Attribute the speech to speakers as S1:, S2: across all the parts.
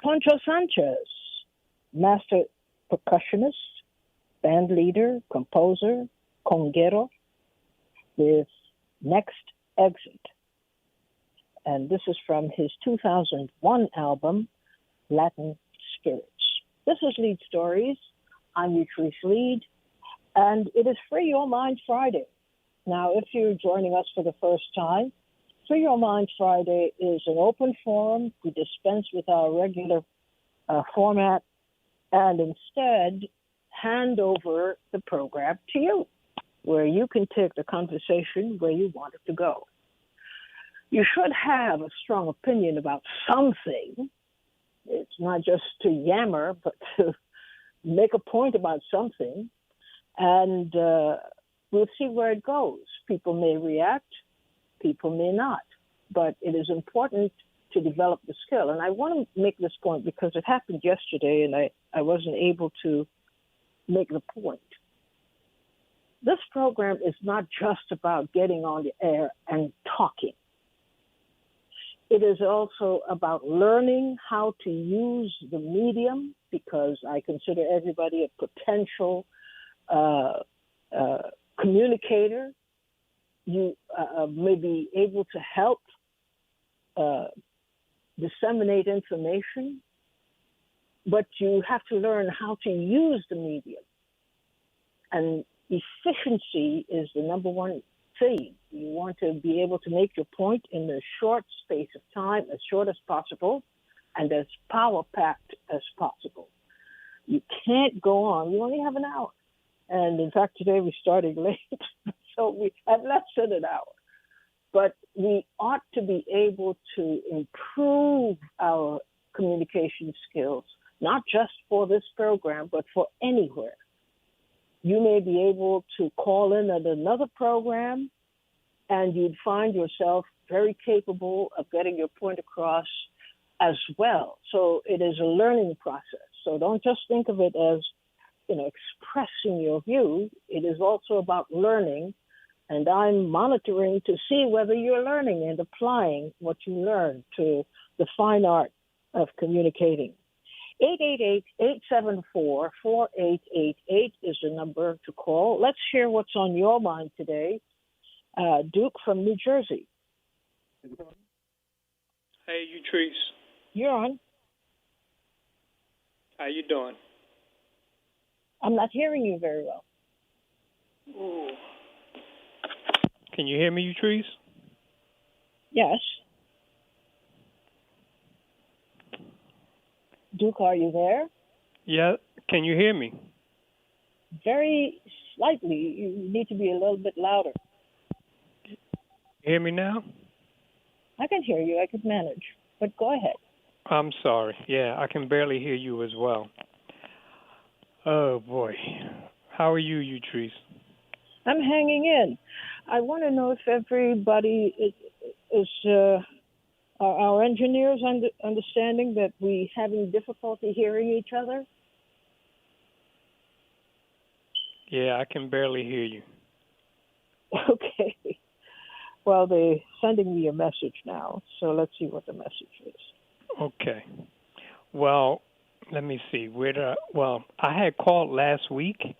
S1: Poncho Sanchez, master percussionist, band leader, composer, conguero, with Next Exit. And this is from his 2001 album, Latin Spirits. This is Leid Stories. I'm Utrice Leid, and it is Free Your Mind Friday. Now, if you're joining us for the first time, Free Your Mind Friday is an open forum. We dispense with our regular format and instead hand over the program to you, where you can take the conversation where you want it to go. You should have a strong opinion about something. It's not just to yammer, but to make a point about something, and we'll see where it goes. People may react, people may not, but it is important to develop the skill. And I want to make this point because it happened yesterday and I wasn't able to make the point. This program is not just about getting on the air and talking. It is also about learning how to use the medium, because I consider everybody a potential communicator. You may be able to help disseminate information, but you have to learn how to use the medium. And efficiency is the number one thing. You want to be able to make your point in a short space of time, as short as possible, and as power-packed as possible. You can't go on. You only have an hour. And in fact, today we started late, so we had less than an hour. But we ought to be able to improve our communication skills, not just for this program, but for anywhere. You may be able to call in at another program, and you'd find yourself very capable of getting your point across as well. So it is a learning process. So don't just think of it as, expressing your view. It is also about learning, and I'm monitoring to see whether you're learning and applying what you learn to the fine art of communicating. 888-874-4888 is the number to call. Let's hear what's on your mind today. Duke from New Jersey.
S2: Hey, Utrice.
S1: You're on.
S2: How you doing?
S1: I'm not hearing you very well.
S2: Ooh. Can you hear me, Utrice?
S1: Yes. Duke, are you there?
S2: Yeah. Can you hear me?
S1: Very slightly. You need to be a little bit louder.
S2: Hear me now?
S1: I can hear you. I could manage. But go ahead.
S2: I'm sorry. Yeah, I can barely hear you as well. Oh, boy. How are you, Utrice?
S1: I'm hanging in. I want to know if everybody is our engineers understanding that we having difficulty hearing each other?
S2: Yeah, I can barely hear you.
S1: Okay. Well, they're sending me a message now, so let's see what the message is.
S2: Okay. Well, let me see. I had called last week,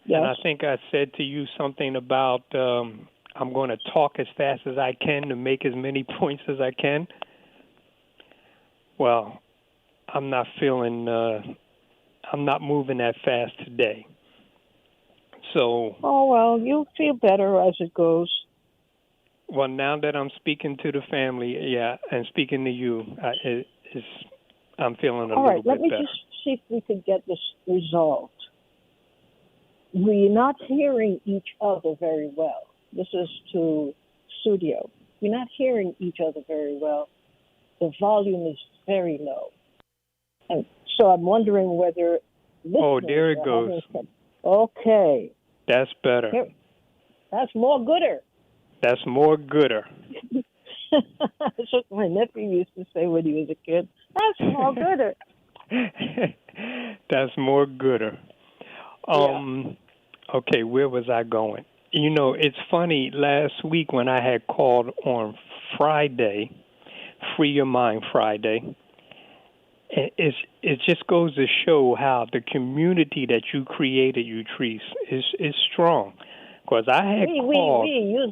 S1: yes,
S2: and I think I said to you something about I'm going to talk as fast as I can to make as many points as I can. Well, I'm not moving that fast today. So.
S1: Oh, well, you'll feel better as it goes.
S2: Well, now that I'm speaking to the family, yeah, and speaking to you, I'm feeling a
S1: All
S2: little
S1: right,
S2: bit better.
S1: let me just see if we can get this resolved. We're not hearing each other very well. This is to studio. We're not hearing each other very well. The volume is very low. And so I'm wondering whether...
S2: Oh, there it goes.
S1: Okay.
S2: That's better.
S1: That's more gooder.
S2: That's more gooder.
S1: That's what my nephew used to say when he was a kid. That's more gooder.
S2: That's more gooder. Okay, where was I going? It's funny. Last week when I had called on Friday, Free Your Mind Friday, It just goes to show how the community that you created, Utrice, is strong. Because I had called.
S1: We use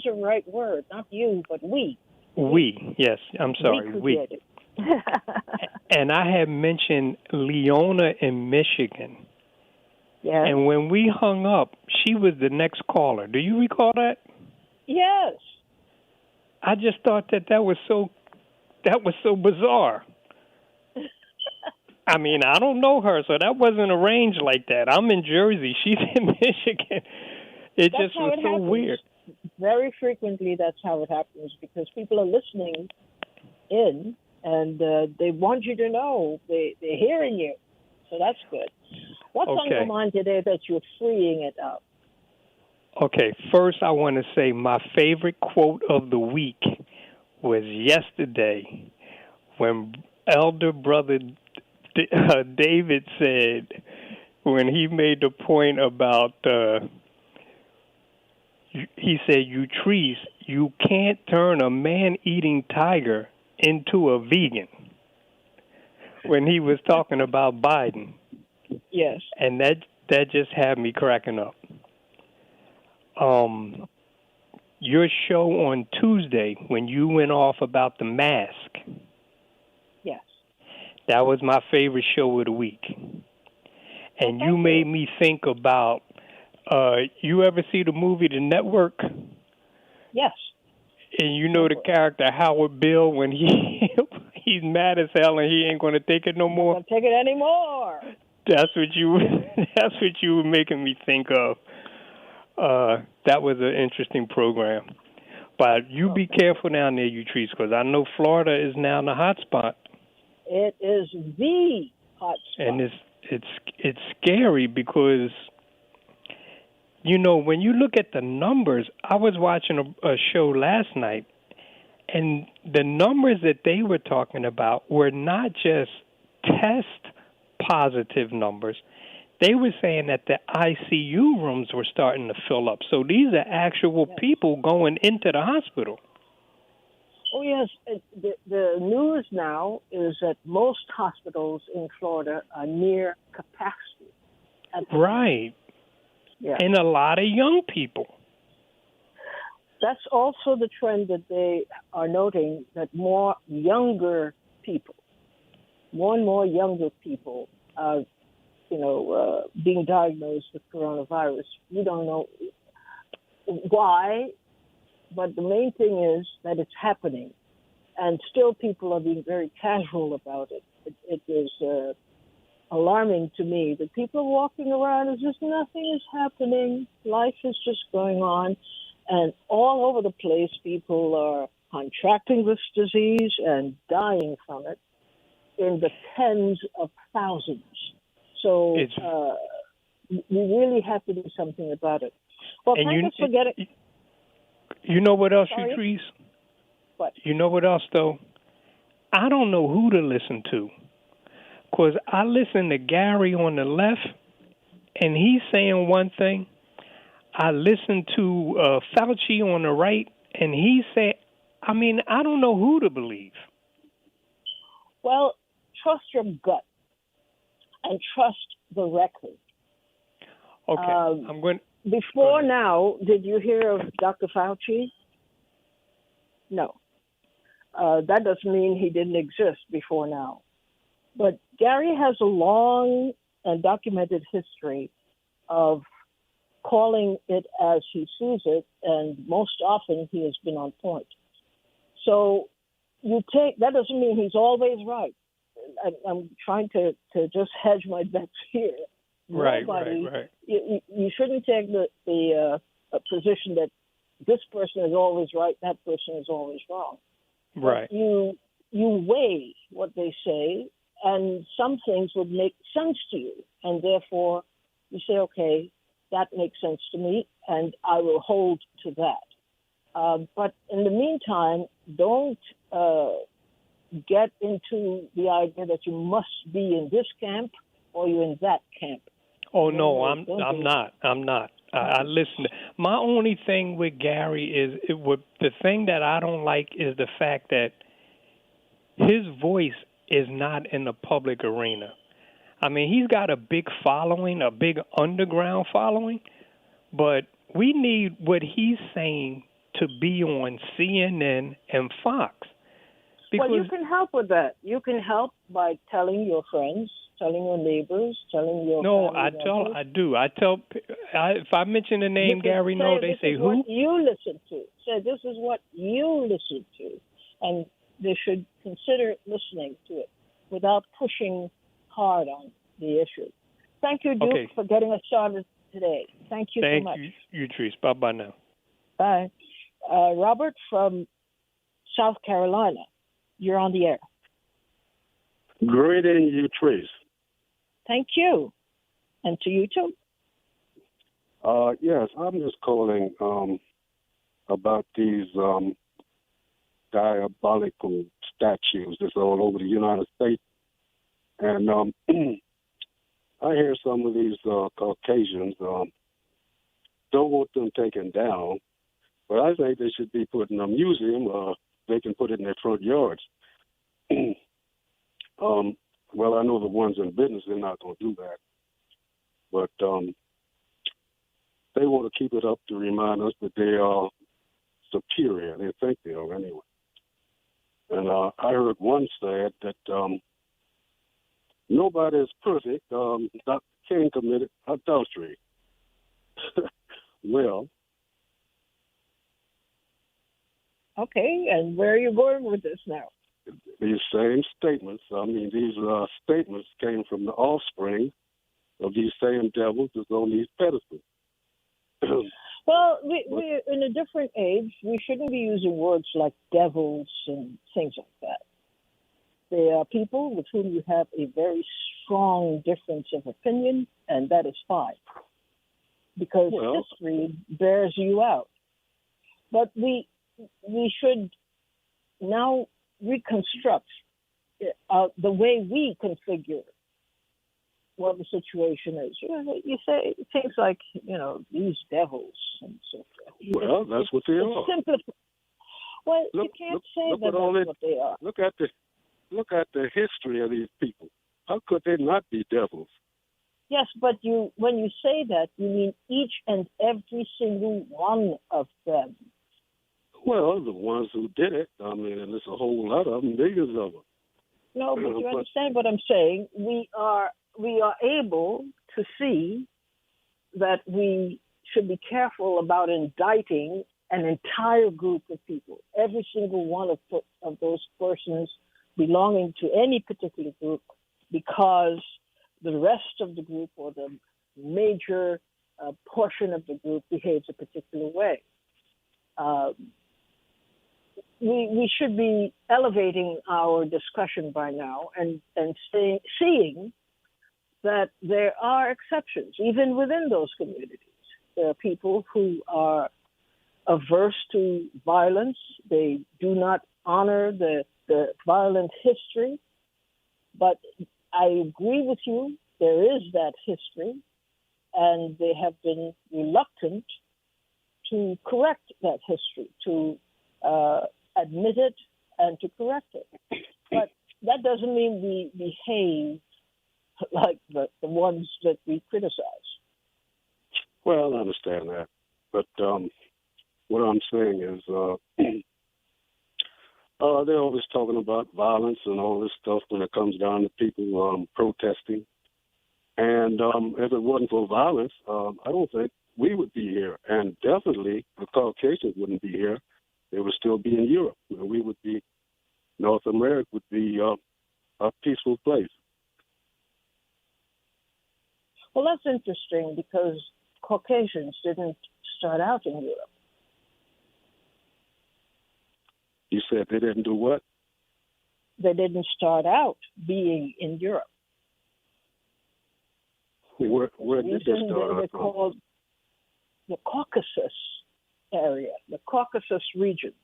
S1: the right word, not you, but we.
S2: We, yes, I'm sorry, we.
S1: Created.
S2: And I had mentioned Leona in Michigan.
S1: Yes.
S2: And when we hung up, she was the next caller. Do you recall that?
S1: Yes.
S2: I just thought that was so bizarre. I mean, I don't know her, so that wasn't arranged like that. I'm in Jersey. She's in Michigan. That's just was so weird.
S1: Very frequently, that's how it happens because people are listening in, and they want you to know they're hearing you. So that's good. What's on your mind today that you're freeing it up?
S2: Okay, first I want to say my favorite quote of the week was yesterday when Elder Brother David said, when he made the point about, he said, Utrice, you can't turn a man-eating tiger into a vegan, when he was talking about Biden.
S1: Yes.
S2: And that just had me cracking up. Your show on Tuesday, when you went off about the mask.
S1: Yes.
S2: That was my favorite show of the week. And you made me think about, you ever see the movie The Network?
S1: Yes.
S2: And you know the character Howard Bill when he's mad as hell and he ain't going to take it no more?
S1: Not going to take it anymore.
S2: That's what you were making me think of. That was an interesting program. But you be careful down there, Utrice, because I know Florida is now in the hot spot.
S1: It is the hot spot.
S2: And it's scary because, you know, when you look at the numbers, I was watching a show last night, and the numbers that they were talking about were not just test positive numbers. They were saying that the ICU rooms were starting to fill up. So these are actual people going into the hospital.
S1: Oh, yes. The news now is that most hospitals in Florida are near capacity.
S2: Right.
S1: Yeah.
S2: And a lot of young people.
S1: That's also the trend that they are noting, that more and more younger people are, being diagnosed with coronavirus. We don't know why, but the main thing is that it's happening. And still people are being very casual about it. It is alarming to me that people are walking around as if nothing is happening. Life is just going on. And all over the place, people are contracting this disease and dying from it in the tens of thousands. So we really have to do something about it. Well, thank us for getting...
S2: You know what else, Utrice?
S1: What?
S2: You know what else, though? I don't know who to listen to. Because I listen to Gary on the left, and he's saying one thing. I listen to Fauci on the right, and he said, I don't know who to believe.
S1: Well, trust your gut and trust the record.
S2: Okay, I'm going.
S1: Before now, did you hear of Dr. Fauci? No. That doesn't mean he didn't exist before now. But Gary has a long and documented history of calling it as he sees it, and most often he has been on point. So that doesn't mean he's always right. I'm trying to just hedge my bets here.
S2: Right.
S1: You shouldn't take the position that this person is always right, that person is always wrong.
S2: Right.
S1: But you weigh what they say, and some things would make sense to you, and therefore you say, okay, that makes sense to me, and I will hold to that. But in the meantime, don't get into the idea that you must be in this camp or you're in that camp.
S2: Oh, no, I'm not. I listen. My only thing with Gary is the thing that I don't like is the fact that his voice is not in the public arena. I mean, he's got a big following, a big underground following, but we need what he's saying to be on CNN and Fox.
S1: Well, you can help with that. You can help by telling your friends, telling your neighbors, telling your
S2: no,
S1: family
S2: I tell. If I mention the name Gary, no, they say who?
S1: What you listen to. Say this is what you listen to, and they should consider listening to it without pushing hard on the issue. Thank you, Duke, for getting us started today. Thank you so much.
S2: Thank you, Trees. Bye now.
S1: Bye. Robert from South Carolina, you're on the air.
S3: Greeting you, Trees.
S1: Thank you. And to you, too.
S3: Yes, I'm just calling about these diabolical statues that's all over the United States. And I hear some of these Caucasians don't want them taken down, but I think they should be put in a museum. They can put it in their front yards. Well, I know the ones in business, they're not going to do that. But they want to keep it up to remind us that they are superior. They think they are anyway. And I heard one said that nobody is perfect. Dr. King committed adultery. Well.
S1: Okay, and where are you going with this now?
S3: These same statements, these statements came from the offspring of these same devils that's on these pedestals.
S1: Well, we're in a different age. We shouldn't be using words like devils and things like that. They are people with whom you have a very strong difference of opinion, and that is fine, because history bears you out. But we should now reconstruct the way we configure what the situation is. You say things like, these devils and so forth.
S3: Well, that's what they are.
S1: Well, you can't say that that's what they are.
S3: Look at the history of these people. How could they not be devils?
S1: Yes, but when you say that, you mean each and every single one of them.
S3: Well, the ones who did it, and there's a whole lot of them, millions of them.
S1: No, but you understand what I'm saying. We are able to see that we should be careful about indicting an entire group of people. Every single one of those persons belonging to any particular group, because the rest of the group or the major portion of the group behaves a particular way. We should be elevating our discussion by now and seeing that there are exceptions, even within those communities. There are people who are averse to violence. They do not honor the violent history. But I agree with you, there is that history, and they have been reluctant to correct that history, to admit it and to correct it. But that doesn't mean we behave like the ones that we criticize.
S3: Well, I understand that. But what I'm saying is they're always talking about violence and all this stuff when it comes down to people protesting. And if it wasn't for violence, I don't think we would be here. And definitely the Caucasians wouldn't be here. They would still be in Europe. We would be, North America would be a peaceful place.
S1: Well, that's interesting because Caucasians didn't start out in Europe.
S3: You said they didn't do what?
S1: They didn't start out being in Europe.
S3: Where did they start out?
S1: They're called the Caucasus area, the Caucasus regions.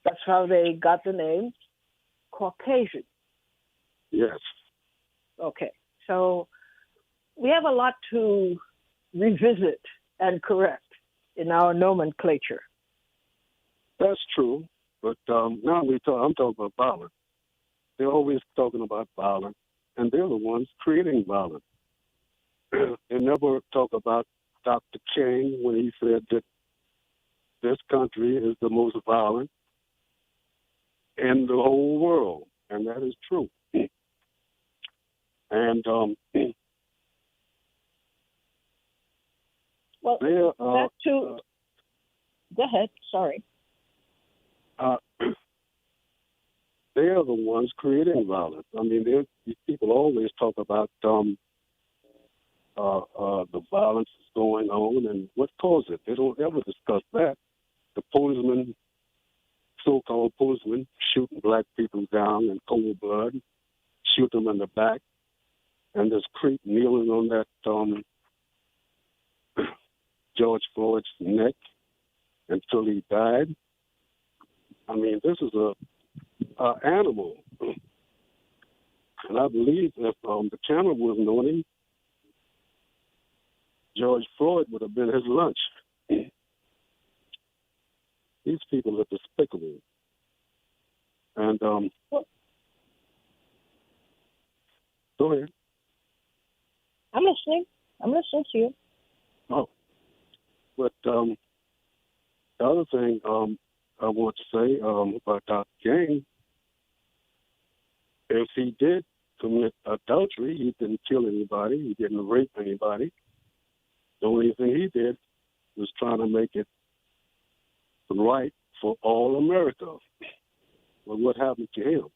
S1: That's how they got the name Caucasian.
S3: Yes.
S1: Okay. So we have a lot to revisit and correct in our nomenclature.
S3: That's true. But now I'm talking about violence. they're always talking about violence, and they're the ones creating violence. They never talk about Dr. King when he said that this country is the most violent in the whole world, and that is true. And
S1: Well,
S3: they're
S1: that too. Go ahead. Sorry.
S3: uh, they are the ones creating violence. I mean, these people always talk about the violence that's going on and what caused it. They don't ever discuss that. The policemen, so-called policemen, shooting black people down in cold blood, shoot them in the back, and this creep kneeling on that George Floyd's neck until he died. I mean, this is a animal, and I believe if the camera wasn't on him, George Floyd would have been his lunch. These people are despicable, and
S1: Well,
S3: go ahead.
S1: I'm listening. I'm listening to you.
S3: Oh, but the other thing I want to say about Dr. King, if he did commit adultery, he didn't kill anybody, he didn't rape anybody. The only thing he did was trying to make it right for all America. Well, what happened to him?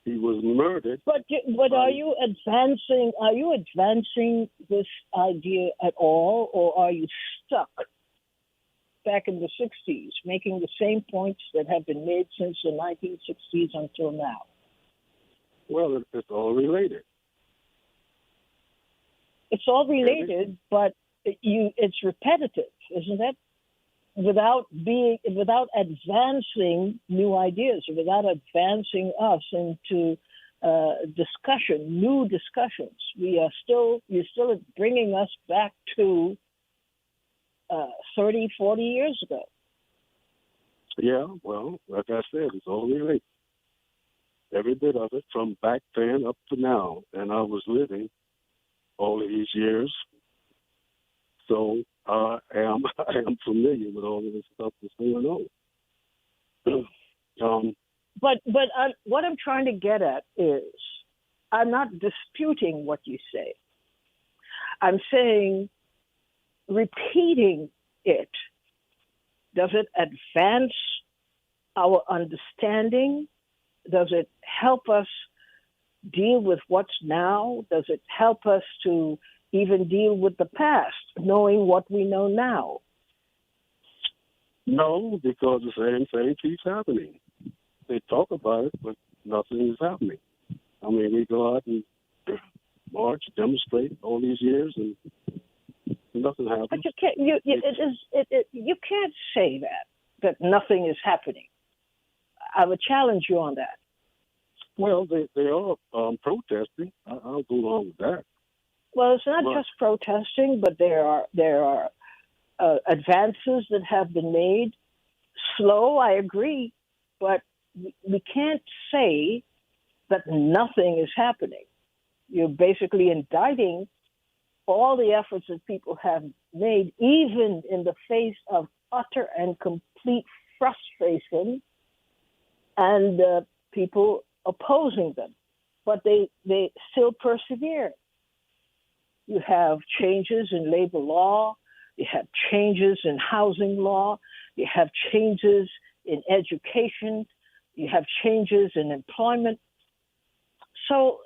S3: He was murdered.
S1: But are you advancing? Are you advancing this idea at all, or are you stuck back in the '60s, making the same points that have been made since the 1960s until now?
S3: Well, it's all related.
S1: It's all related, but it's repetitive, isn't it? Without advancing new ideas, without advancing us into new discussions, you're still bringing us back to 30, 40 years ago.
S3: Yeah, well, like I said, it's all related. Every bit of it from back then up to now, and I was living all of these years. So I am familiar with all of this stuff that's going on.
S1: But what I'm trying to get at is, I'm not disputing what you say. I'm saying repeating it, does it advance our understanding? Does it help us deal with what's now? Does it help us to even deal with the past, knowing what we know now?
S3: No, because the same thing keeps happening. They talk about it, but nothing is happening. I mean, we go out and march, demonstrate all these years, and nothing happens.
S1: But you can't. You can't say that nothing is happening. I would challenge you on that.
S3: Well, they are protesting. I'll go along with that.
S1: Well, it's not just protesting, but there are advances that have been made. Slow, I agree, but we can't say that nothing is happening. You're basically indicting all the efforts that people have made, even in the face of utter and complete frustration and people opposing them. But they still persevere. You have changes in labor law. You have changes in housing law. You have changes in education. You have changes in employment. So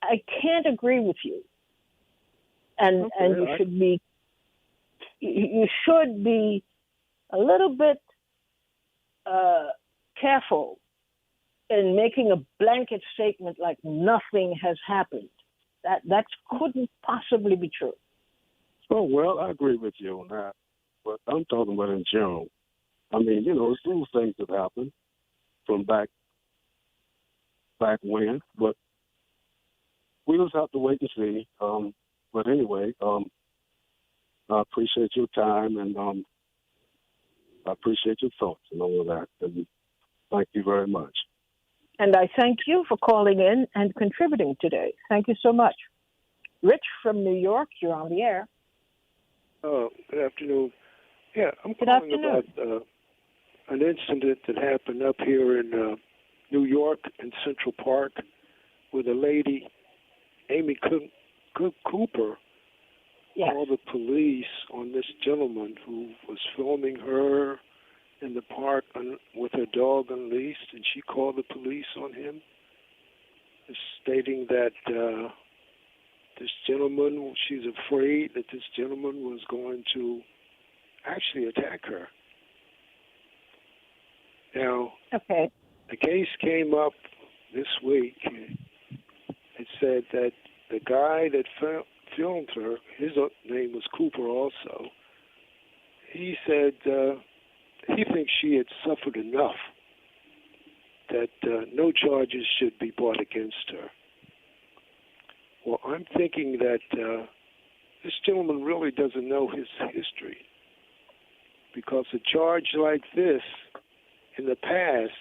S1: I can't agree with you. And you should be a little bit careful in making a blanket statement like nothing has happened. That couldn't possibly be true.
S3: Oh, well, I agree with you on that. But I'm talking about in general. I mean, there's little things that happen from back when, but we just have to wait and see. But anyway, I appreciate your time, and I appreciate your thoughts and all of that. And thank you very much.
S1: And I thank you for calling in and contributing today. Thank you so much. Rich from New York, you're on the air.
S4: Oh, good afternoon. Yeah, I'm
S1: Good
S4: calling
S1: afternoon.
S4: about an incident that happened up here in New York in Central Park with a lady, Amy Cooper,
S1: Yes.
S4: called the police on this gentleman who was filming her in the park with her dog unleashed, and she called the police on him, stating that this gentleman, she's afraid that this gentleman was going to actually attack her. Now,
S1: Okay.
S4: the case came up this week. It said that the guy that filmed her, his name was Cooper also, he said he thinks she had suffered enough that no charges should be brought against her. Well, I'm thinking that this gentleman really doesn't know his history, because a charge like this in the past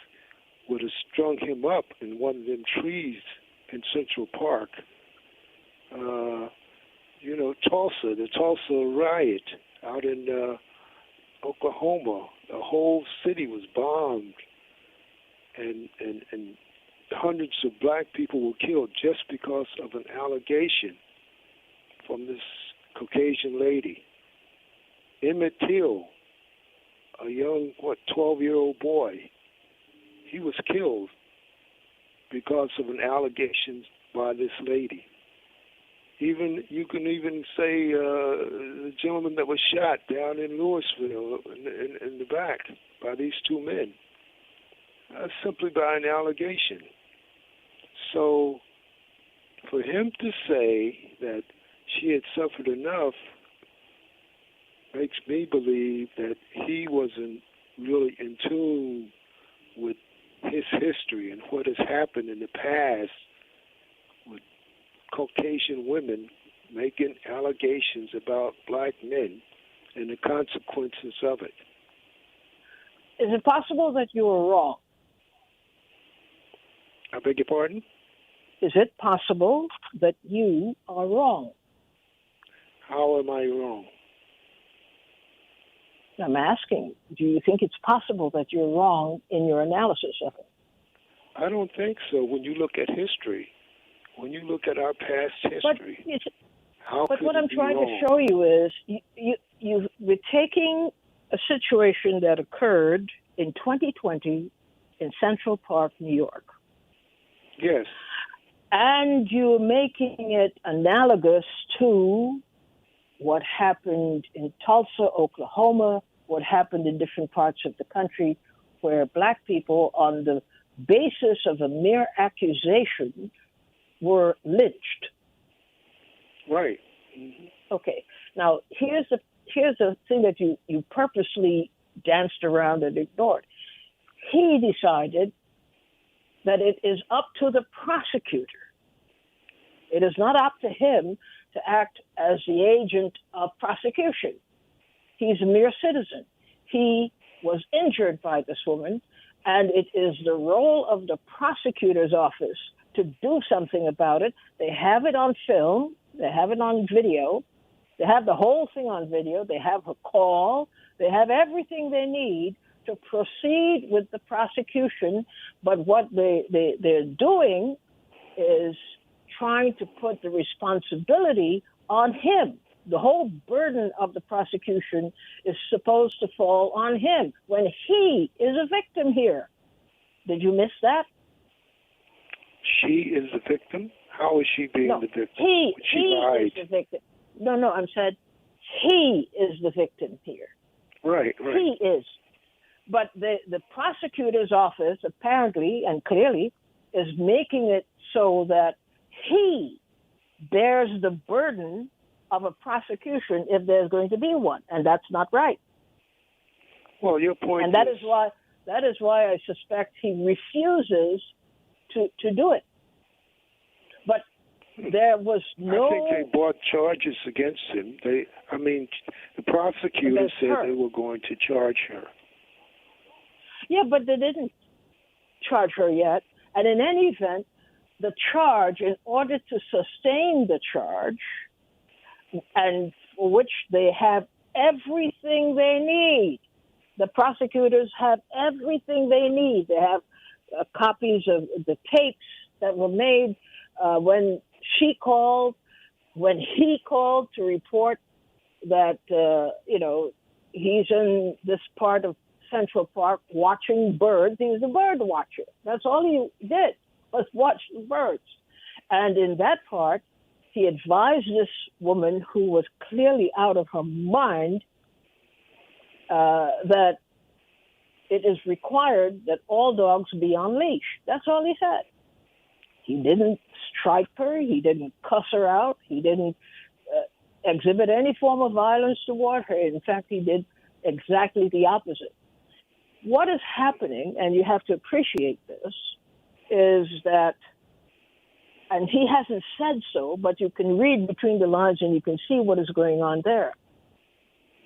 S4: would have strung him up in one of them trees in Central Park. Tulsa, the Tulsa riot out in Oklahoma, the whole city was bombed, and hundreds of black people were killed just because of an allegation from this Caucasian lady. Emmett Till, a young, 12-year-old boy, he was killed because of an allegation by this lady. You can even say the gentleman that was shot down in Louisville in the back by these two men, simply by an allegation. So for him to say that she had suffered enough makes me believe that he wasn't really in tune with his history and what has happened in the past with Caucasian women making allegations about black men and the consequences of it.
S1: Is it possible that you were wrong?
S4: I beg your pardon?
S1: Is it possible that you are wrong?
S4: How am I wrong?
S1: I'm asking, do you think it's possible that you're wrong in your analysis of it?
S4: I don't think so. When you look at history, when you look at our past history,
S1: but what I'm trying to show you is you're taking a situation that occurred in 2020 in Central Park, New York.
S4: Yes.
S1: And you're making it analogous to what happened in Tulsa, Oklahoma, what happened in different parts of the country where black people, on the basis of a mere accusation, were lynched.
S4: Right.
S1: Mm-hmm. Okay. Now, here's the thing that you purposely danced around and ignored. He decided that it is up to the prosecutor. It is not up to him to act as the agent of prosecution. He's a mere citizen. He was injured by this woman, and it is the role of the prosecutor's office to do something about it. They have it on film. They have it on video. They have the whole thing on video. They have a call. They have everything they need to proceed with the prosecution. But what they're doing is trying to put the responsibility on him. The whole burden of the prosecution is supposed to fall on him when he is a victim here. Did you miss that?
S4: She is the victim? How is she being the victim?
S1: He
S4: lied.
S1: is the victim. No, I'm saying he is the victim here.
S4: Right.
S1: He is. But the prosecutor's office apparently and clearly is making it so that he bears the burden of a prosecution if there's going to be one, and that's not right.
S4: Well, your point
S1: and that is why I suspect he refuses to do it. But there was no.
S4: I think they brought charges against him. The prosecutor said they were going to charge her.
S1: Yeah, but they didn't charge her yet. And in any event, the charge, in order to sustain the charge, and for which they have everything they need, the prosecutors have everything they need. They have copies of the tapes that were made when she called, when he called to report that, he's in this part of Central Park watching birds. He was a bird watcher. That's all he did, was watch the birds. And in that part, he advised this woman, who was clearly out of her mind, that it is required that all dogs be on leash. That's all he said. He didn't strike her. He didn't cuss her out. He didn't exhibit any form of violence toward her. In fact, he did exactly the opposite. What is happening, and you have to appreciate this, is that, and he hasn't said so, but you can read between the lines and you can see what is going on there.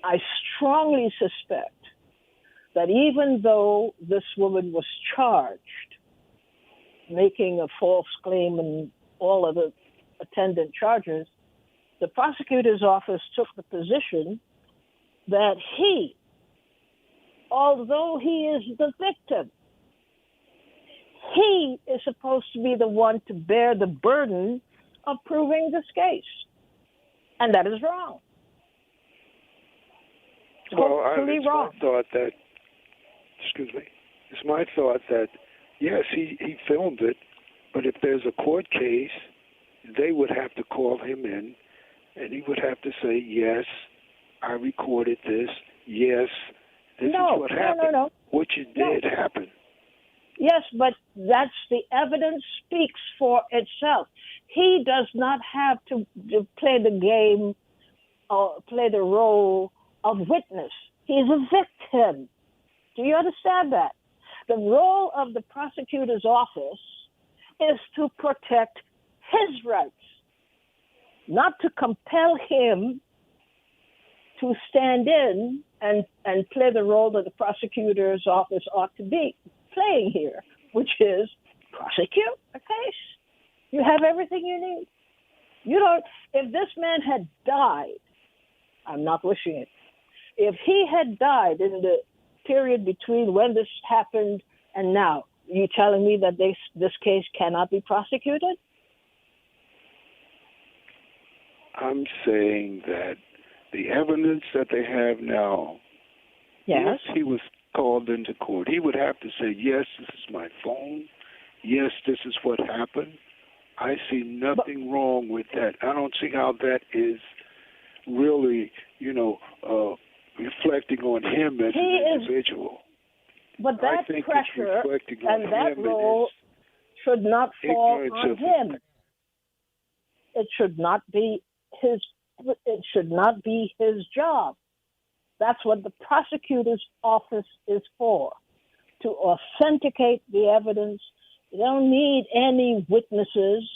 S1: I strongly suspect that even though this woman was charged, making a false claim and all of the attendant charges, the prosecutor's office took the position that he, although he is the victim, he is supposed to be the one to bear the burden of proving this case. And that is wrong. Totally wrong.
S4: It's my thought that, yes, he filmed it, but if there's a court case, they would have to call him in, and he would have to say, yes, I recorded this, yes, this is what happened.
S1: No.
S4: What you did happen.
S1: Yes, but that's the evidence speaks for itself. He does not have to play the game or play the role of witness. He's a victim. Do you understand that? The role of the prosecutor's office is to protect his rights, not to compel him to stand in and play the role that the prosecutor's office ought to be playing here, which is prosecute a case. You have everything you need. You don't. If this man had died, I'm not wishing it. If he had died in the period between when this happened and now, you telling me that this case cannot be prosecuted?
S4: I'm saying that the evidence that they have now,
S1: yes,
S4: he was called into court, he would have to say, yes, this is my phone. Yes, this is what happened. I see nothing wrong with that. I don't see how that is really, reflecting on him as an individual.
S1: But that pressure and that role should not fall on him. It should not be his. It should not be his job. That's what the prosecutor's office is for, to authenticate the evidence. You don't need any witnesses.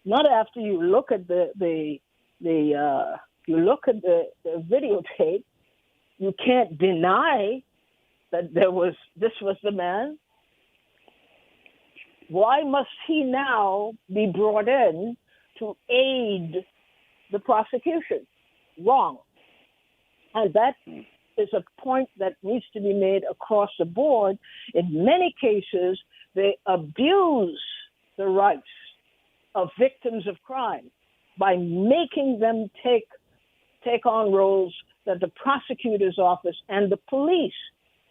S1: Not after you look at the videotape. You can't deny that this was the man. Why must he now be brought in to aid the prosecution? Wrong. And that is a point that needs to be made across the board. In many cases, they abuse the rights of victims of crime by making them take on roles that the prosecutor's office and the police,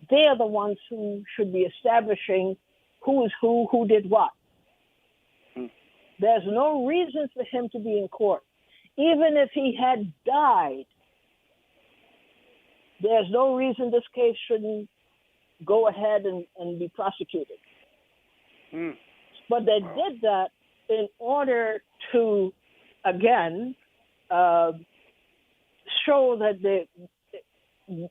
S1: they are the ones who should be establishing who is who did what. There's no reason for him to be in court. Even if he had died, there's no reason this case shouldn't go ahead and be prosecuted. But they did that in order to, again, show that they're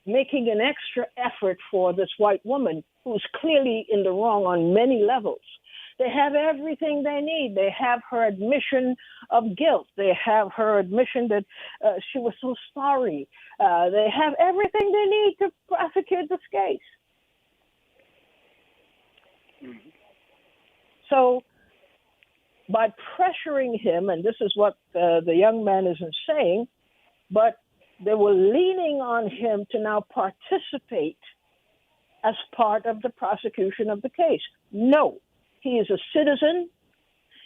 S1: making an extra effort for this white woman who's clearly in the wrong on many levels. They have everything they need. They have her admission of guilt. They have her admission that she was so sorry. They have everything they need to prosecute this case. So by pressuring him, and this is what the young man isn't saying, but they were leaning on him to now participate as part of the prosecution of the case. No, he is a citizen.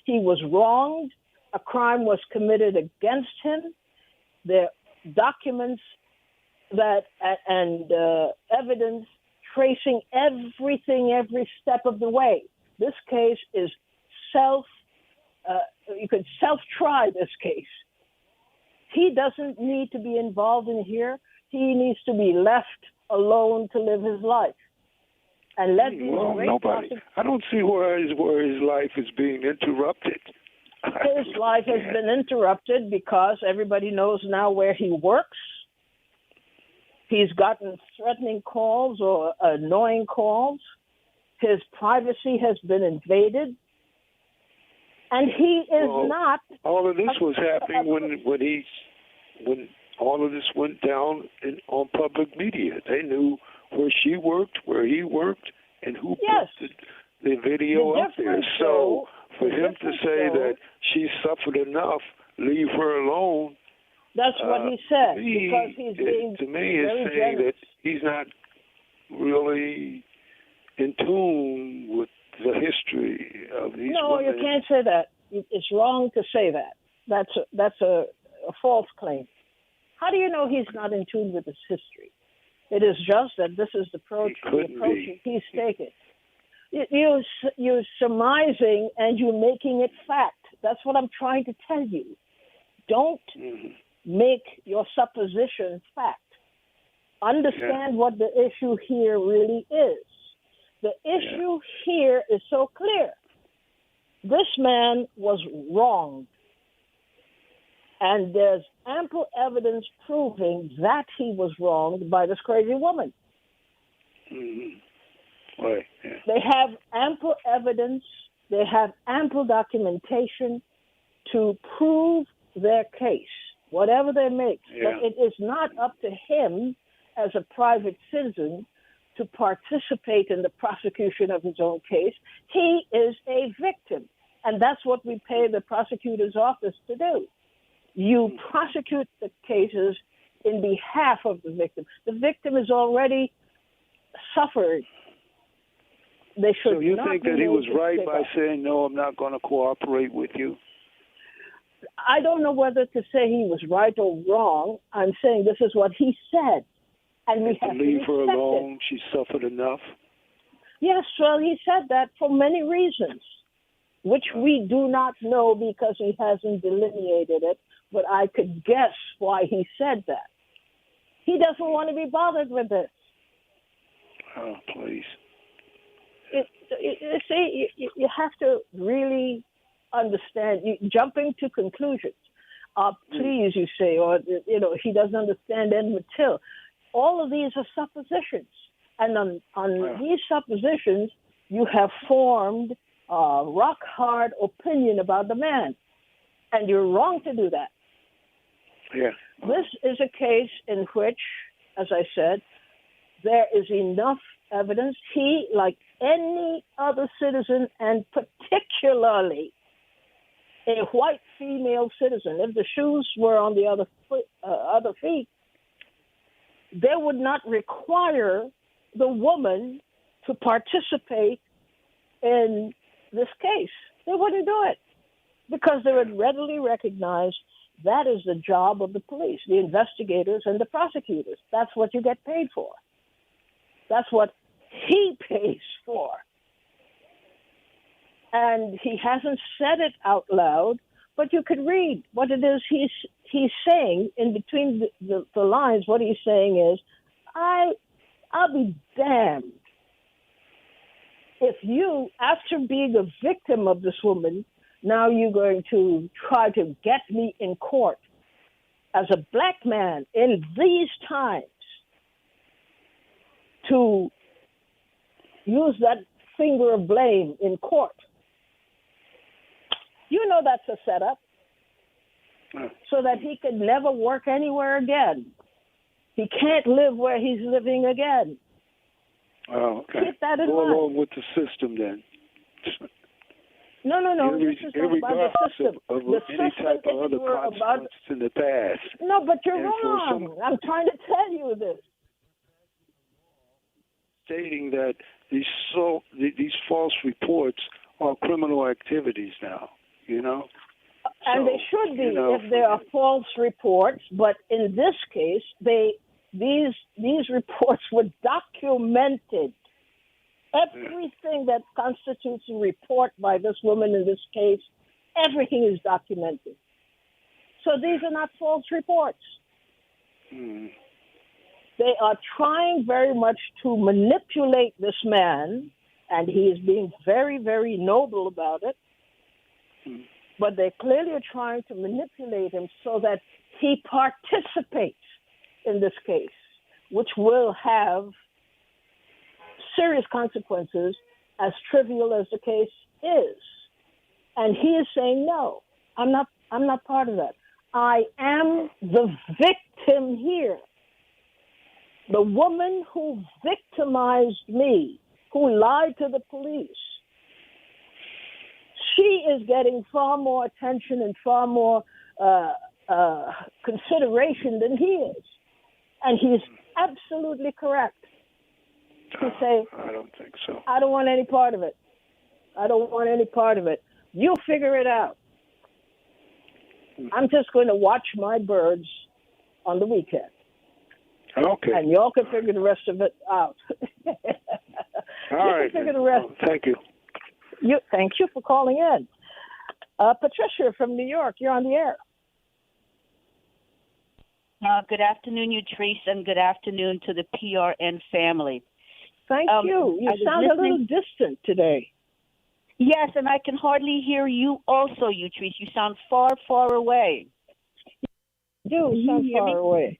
S1: He was wronged. A crime was committed against him. There are documents that and evidence tracing everything, every step of the way. This case is you could self-try this case. He doesn't need to be involved in here. He needs to be left alone to live his life. And let
S4: nobody. I don't see where his life is being interrupted.
S1: His life has been interrupted because everybody knows now where he works. He's gotten threatening calls or annoying calls. His privacy has been invaded. And he is not.
S4: All of this was happening when all of this went down on public media. They knew where she worked, where he worked, and who put the video up there. So for him to say that she suffered enough, leave her alone.
S1: That's what he said. Because he's being
S4: to me, it's saying
S1: generous.
S4: that he's not really in tune with the history of these
S1: No,
S4: women.
S1: you can't say that. It's wrong to say that. That's a false claim. How do you know he's not in tune with his history? It is just that this is the approach he's taken. You're surmising and you're making it fact. That's what I'm trying to tell you. Don't make your supposition fact. Understand what the issue here really is. The issue here is so clear. This man was wronged. And there's ample evidence proving that he was wronged by this crazy woman.
S4: Right. Yeah.
S1: They have ample evidence. They have ample documentation to prove their case, whatever they make.
S4: Yeah.
S1: But it is not up to him as a private citizen to participate in the prosecution of his own case. He is a victim. And that's what we pay the prosecutor's office to do. You prosecute the cases in behalf of the victim. The victim is already suffered. They should
S4: So you
S1: not
S4: think
S1: be
S4: that he was
S1: made to
S4: right
S1: stick
S4: by
S1: up.
S4: saying, no, I'm not going to cooperate with you?
S1: I don't know whether to say he was right or wrong. I'm saying this is what he said. And we have
S4: to leave her
S1: respect
S4: alone,
S1: it.
S4: she suffered enough?
S1: Yes, well, he said that for many reasons, which we do not know because he hasn't delineated it, but I could guess why he said that. He doesn't want to be bothered with this.
S4: Oh, please.
S1: You have to really understand, jumping to conclusions. Please, you say, or, he doesn't understand Edmund Till. All of these are suppositions. And on these suppositions, you have formed a rock-hard opinion about the man. And you're wrong to do that.
S4: Yeah.
S1: This is a case in which, as I said, there is enough evidence. He, like any other citizen, and particularly a white female citizen, if the shoes were on the other feet, they would not require the woman to participate in this case. They wouldn't do it because they would readily recognize that is the job of the police, the investigators and the prosecutors. That's what you get paid for. That's what he pays for. And he hasn't said it out loud, but you could read what it is he's saying in between the lines. What he's saying is, I'll be damned if you, after being a victim of this woman, now you're going to try to get me in court as a black man in these times to use that finger of blame in court. You know that's a setup so that he can never work anywhere again. He can't live where he's living again.
S4: Oh, okay.
S1: Keep that in
S4: Go
S1: mind.
S4: along with the system then.
S1: No. This is not about the system.
S4: Of
S1: the
S4: any
S1: system
S4: type of other
S1: about
S4: consequences in the past.
S1: No, but you're
S4: And
S1: wrong. I'm trying to tell you this.
S4: Stating that these false reports are criminal activities now,
S1: And they should be if they are false reports. But in this case, these reports were documented. Everything that constitutes a report by this woman in this case, everything is documented. So these are not false reports. They are trying very much to manipulate this man, and he is being very, very noble about it. But they clearly are trying to manipulate him so that he participates in this case, which will have serious consequences, as trivial as the case is. And he is saying, no, I'm not part of that. I am the victim here. The woman who victimized me, who lied to the police, she is getting far more attention and far more consideration than he is. And he's absolutely correct to say,
S4: I don't think so.
S1: I don't want any part of it. I don't want any part of it. You figure it out. I'm just going to watch my birds on the weekend.
S4: Okay.
S1: And y'all can figure the rest of it out.
S4: All right.
S1: Figure the rest.
S4: Thank you.
S1: Thank you for calling in. Patricia from New York, you're on the air.
S5: Good afternoon, Utrice, and good afternoon to the PRN family.
S1: Thank you. You sound a little distant today.
S5: Yes, and I can hardly hear you also, Utrice. You sound far, far away.
S1: You do sound far away.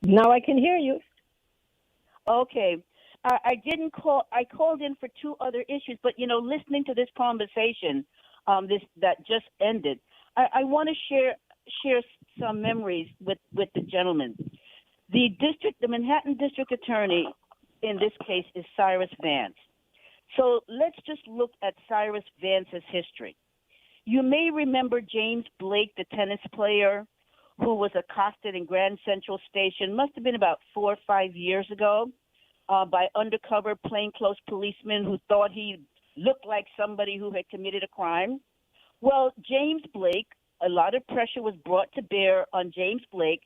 S1: Now I can hear you.
S5: Okay. I didn't call. I called in for two other issues, but listening to this conversation, that just ended, I want to share some memories with the gentleman. The Manhattan District Attorney in this case is Cyrus Vance. So let's just look at Cyrus Vance's history. You may remember James Blake, the tennis player, who was accosted in Grand Central Station, must have been about 4 or 5 years ago, by undercover plainclothes policemen who thought he looked like somebody who had committed a crime. Well, James Blake, a lot of pressure was brought to bear on James Blake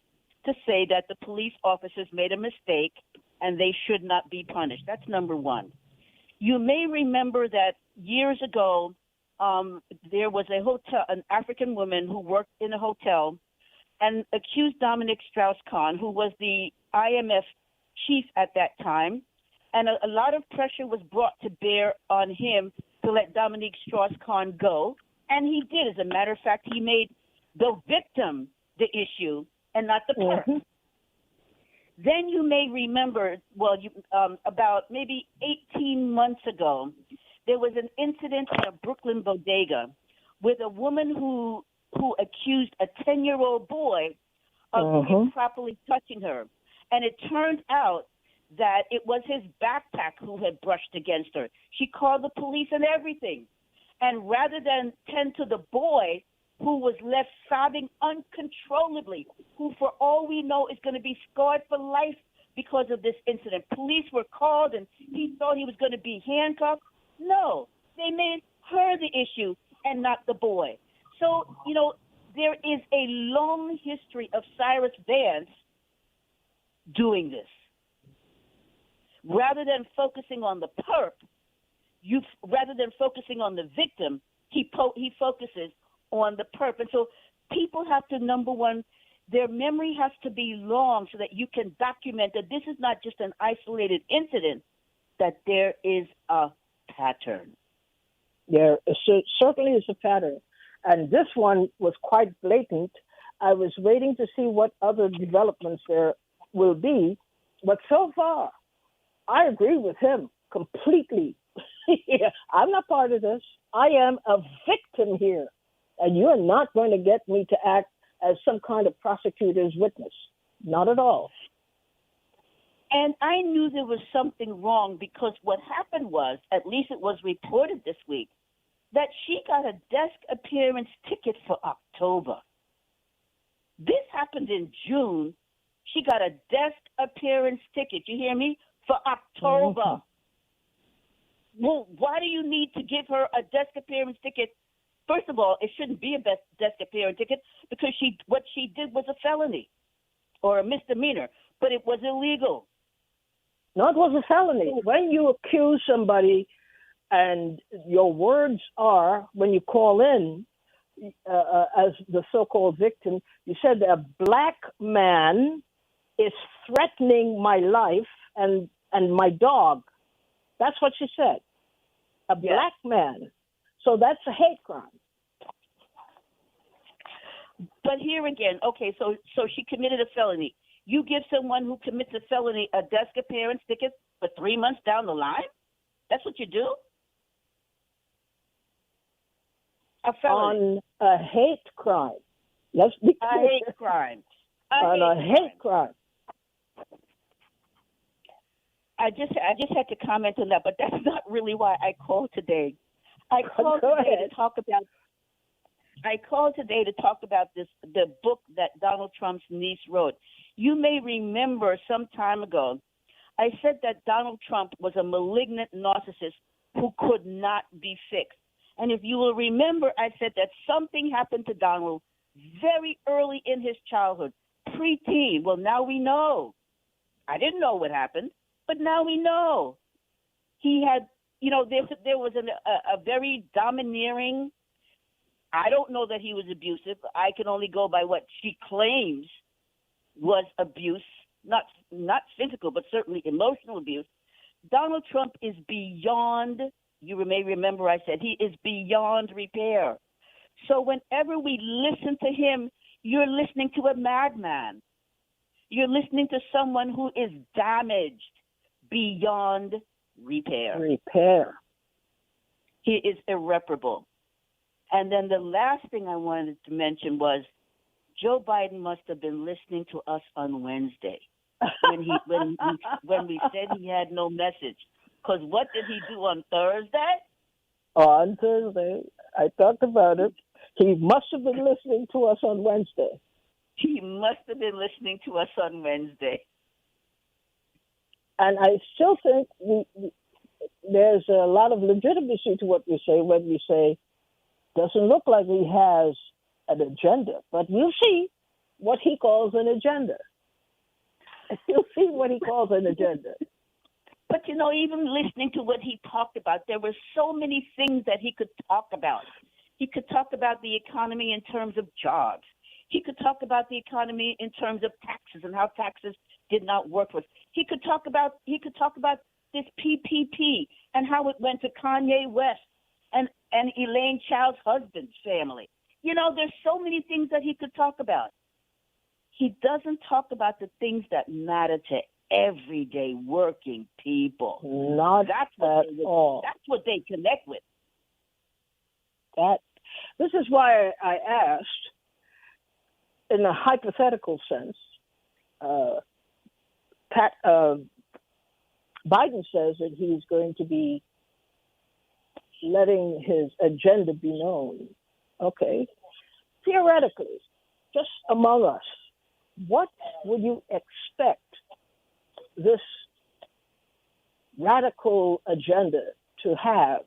S5: to say that the police officers made a mistake and they should not be punished. That's number one. You may remember that years ago, there was an African woman who worked in a hotel and accused Dominic Strauss-Kahn, who was the IMF chief at that time, and a lot of pressure was brought to bear on him to let Dominic Strauss-Kahn go, and he did. As a matter of fact, he made the victim the issue and not the person. Mm-hmm. Then you may remember, about maybe 18 months ago, there was an incident in a Brooklyn bodega with a woman who accused a 10-year-old boy of improperly touching her. And it turned out that it was his backpack who had brushed against her. She called the police and everything. And rather than tend to the boy, who was left sobbing uncontrollably, who for all we know is going to be scarred for life because of this incident. Police were called and he thought he was going to be handcuffed. No, they made her the issue and not the boy. So, there is a long history of Cyrus Vance doing this. Rather than focusing on the perp, rather than focusing on the victim, he focuses on the perp. And so people have to, number one, their memory has to be long so that you can document that this is not just an isolated incident, that there is a pattern.
S1: There certainly is a pattern. And this one was quite blatant. I was waiting to see what other developments there will be. But so far, I agree with him completely. I'm not part of this. I am a victim here. And you're not going to get me to act as some kind of prosecutor's witness. Not at all.
S5: And I knew there was something wrong because what happened was, at least it was reported this week, that she got a desk appearance ticket for October. This happened in June. She got a desk appearance ticket, you hear me, for October. Mm-hmm. Well, why do you need to give her a desk appearance ticket? First of all, it shouldn't be a desk appearance ticket because what she did was a felony or a misdemeanor, but it was illegal.
S1: No, it was a felony. When you accuse somebody and your words are, when you call in as the so-called victim, you said a black man is threatening my life and my dog. That's what she said. A black man. So that's a hate crime.
S5: But here again, okay, so she committed a felony. You give someone who commits a felony a desk appearance ticket for 3 months down the line? That's what you do? A felony. On
S1: a hate crime. Let's be clear.
S5: A hate crime.
S1: A hate crime.
S5: I just had to comment on that, but that's not really why I called today. I called today to talk about the book that Donald Trump's niece wrote. You may remember some time ago, I said that Donald Trump was a malignant narcissist who could not be fixed. And if you will remember, I said that something happened to Donald very early in his childhood, preteen. Well, now we know. I didn't know what happened, but now we know. He had, there was a very domineering. I don't know that he was abusive. I can only go by what she claims was abuse, not physical, but certainly emotional abuse. Donald Trump is beyond, you may remember I said, he is beyond repair. So whenever we listen to him, you're listening to a madman. You're listening to someone who is damaged beyond repair. He is irreparable. And then the last thing I wanted to mention was Joe Biden must have been listening to us on Wednesday when we said he had no message. Because what did he do on Thursday?
S1: On Thursday, I talked about it. He must have been listening to us on Wednesday.
S5: He must have been listening to us on Wednesday.
S1: And I still think there's a lot of legitimacy to what we say when we say, doesn't look like he has an agenda, but we'll see what he calls an agenda. You'll see what he calls an agenda.
S5: But, even listening to what he talked about, there were so many things that he could talk about. He could talk about the economy in terms of jobs. He could talk about the economy in terms of taxes and how taxes did not work for us. He could talk about this PPP and how it went to Kanye West and Elaine Child's husband's family. There's so many things that he could talk about. He doesn't talk about the things that matter to everyday working people.
S1: Not at all.
S5: That's what they connect with.
S1: This is why I asked, in a hypothetical sense, Biden says that he's going to be letting his agenda be known. Okay. Theoretically, just among us, what would you expect this radical agenda to have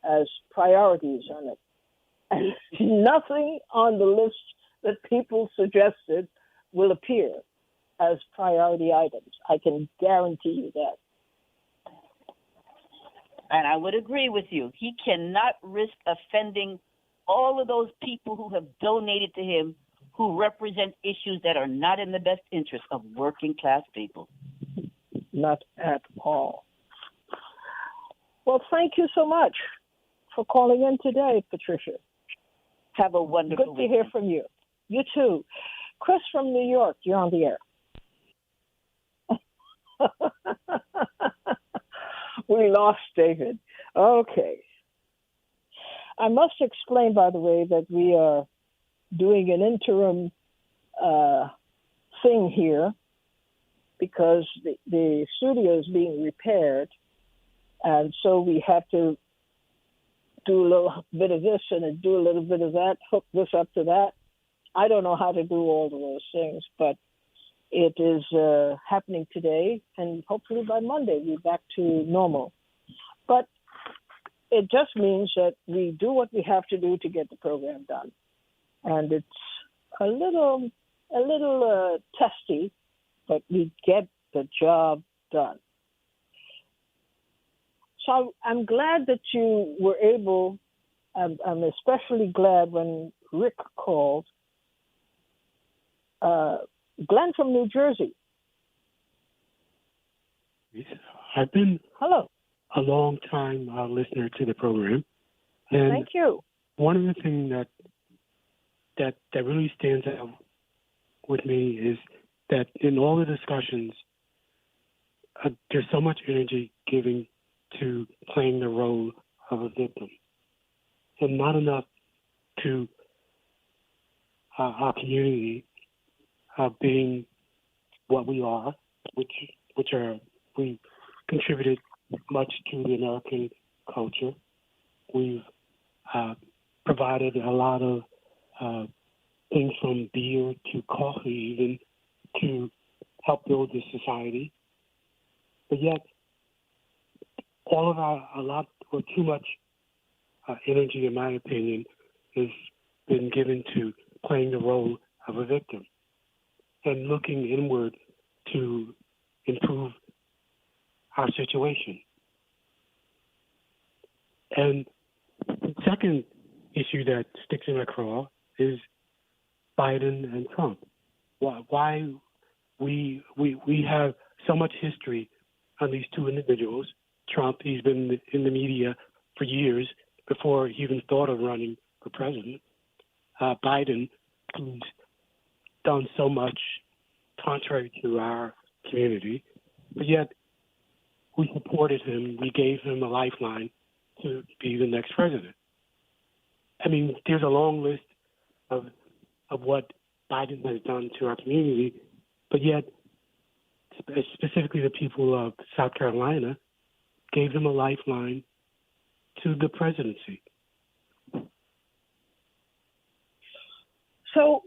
S1: as priorities on it? And nothing on the list that people suggested will appear as priority items. I can guarantee you that.
S5: And I would agree with you. He cannot risk offending all of those people who have donated to him, who represent issues that are not in the best interest of working class people.
S1: Not at all. Well, thank you so much for calling in today, Patricia.
S5: Have a wonderful
S1: Good to hear from you. You too. Chris from New York, you're on the air. We lost David. Okay. I must explain, by the way, that we are doing an interim thing here because the studio is being repaired, and so we have to do a little bit of this and do a little bit of that, hook this up to that. I don't know how to do all of those things, but it is happening today, and hopefully by Monday we're back to normal. But it just means that we do what we have to do to get the program done, and it's a little testy, but we get the job done. So I'm glad that you were able. I'm especially glad when Rick called. Glenn from New Jersey.
S6: I've been
S1: Hello.
S6: a long time listener to the program, and
S1: Thank you.
S6: one of the things that really stands out with me is that in all the discussions, there's so much energy given to playing the role of a victim, and not enough to our community being what we are, which are we contributed much to the American culture. We've provided a lot of things from beer to coffee, even to help build this society. But yet, all of a lot or too much energy, in my opinion, has been given to playing the role of a victim and looking inward to improve our situation. And the second issue that sticks in my craw is Biden and Trump. Why we have so much history on these two individuals. Trump, he's been in the media for years before he even thought of running for president. Biden, who's done so much contrary to our community, but yet we supported him. We gave him a lifeline to be the next president. I mean, there's a long list of what Biden has done to our community, but yet specifically the people of South Carolina gave him a lifeline to the presidency.
S1: So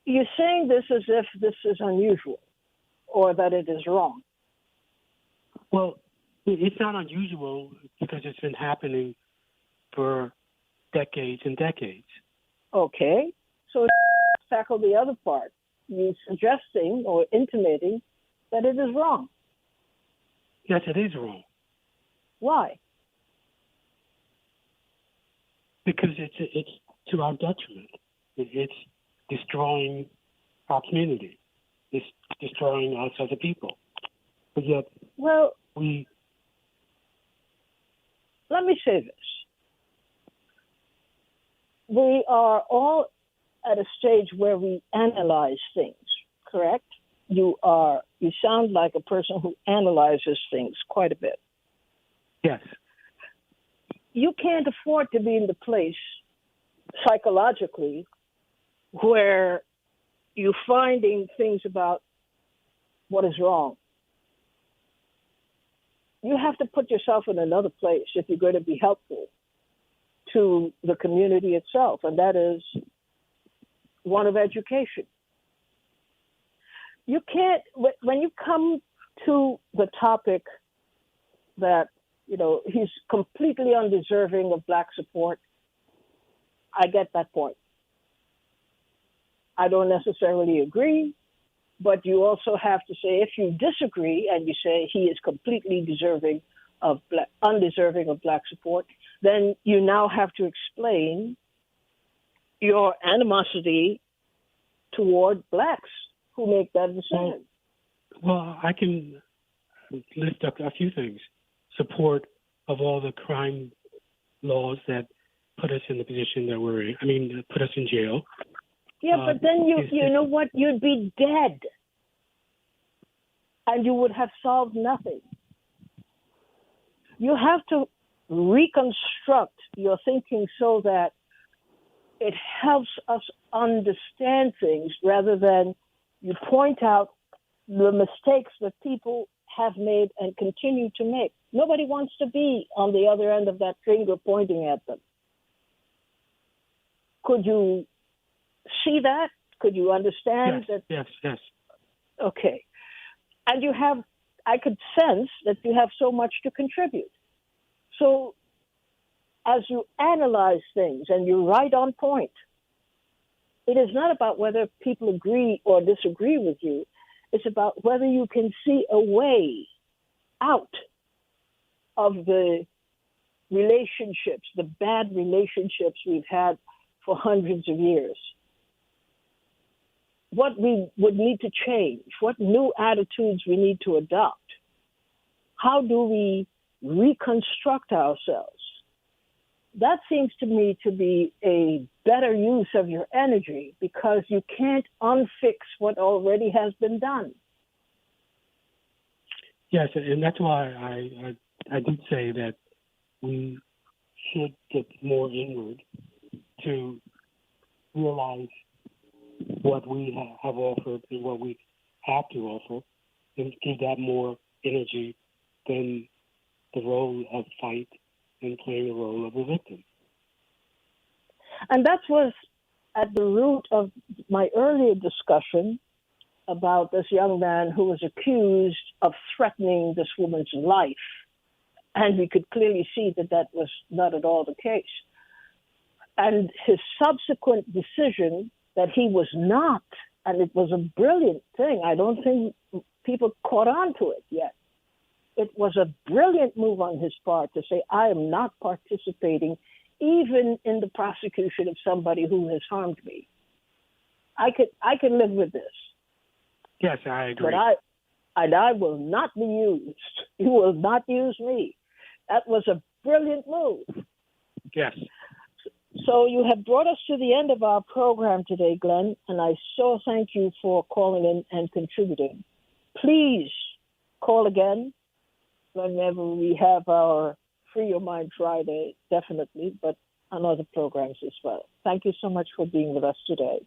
S1: you're saying this as if this is unusual or that it is wrong.
S6: Well, it's not unusual because it's been happening for decades and decades.
S1: Okay. So tackle the other part. You're suggesting or intimating that it is wrong.
S6: Yes, it is wrong.
S1: Why?
S6: Because it's to our detriment. It's destroying our community. It's destroying us as a people. But yet,
S1: well,
S6: let
S1: me say this. We are all at a stage where we analyze things, correct? You sound like a person who analyzes things quite a bit.
S6: Yes.
S1: You can't afford to be in the place psychologically where you're finding things about what is wrong. You have to put yourself in another place if you're going to be helpful to the community itself, and that is one of education. You can't, when you come to the topic that, he's completely undeserving of Black support, I get that point. I don't necessarily agree, but you also have to say, if you disagree and you say he is completely undeserving of Black support, then you now have to explain your animosity toward Blacks who make that decision.
S6: Well, I can list up a few things. Support of all the crime laws that put us in the position that we're in. Put us in jail.
S1: Yeah, but then you know what? You'd be dead. And you would have solved nothing. You have to reconstruct your thinking so that it helps us understand things rather than you point out the mistakes that people have made and continue to make. Nobody wants to be on the other end of that finger pointing at them. Could you see that? Could you understand that?
S6: Yes.
S1: Okay. And I could sense that you have so much to contribute. So as you analyze things and you're right on point, it is not about whether people agree or disagree with you. It's about whether you can see a way out of the relationships, the bad relationships we've had for hundreds of years. What we would need to change, what new attitudes we need to adopt. How do we reconstruct ourselves? That seems to me to be a better use of your energy, because you can't unfix what already has been done.
S6: Yes, and that's why I did say that we should get more inward to realize what we have offered and what we have to offer, and give that more energy than the role of fight and playing the role of a victim.
S1: And that was at the root of my earlier discussion about this young man who was accused of threatening this woman's life. And we could clearly see that that was not at all the case. And his subsequent decision that he was not, and it was a brilliant thing. I don't think people caught on to it yet. It was a brilliant move on his part to say, I am not participating even in the prosecution of somebody who has harmed me. I can live with this.
S6: Yes, I agree.
S1: But I will not be used. You will not use me. That was a brilliant move.
S6: Yes.
S1: So you have brought us to the end of our program today, Glenn, and I so thank you for calling in and contributing. Please call again whenever we have our Free Your Mind Friday, definitely, but on other programs as well. Thank you so much for being with us today.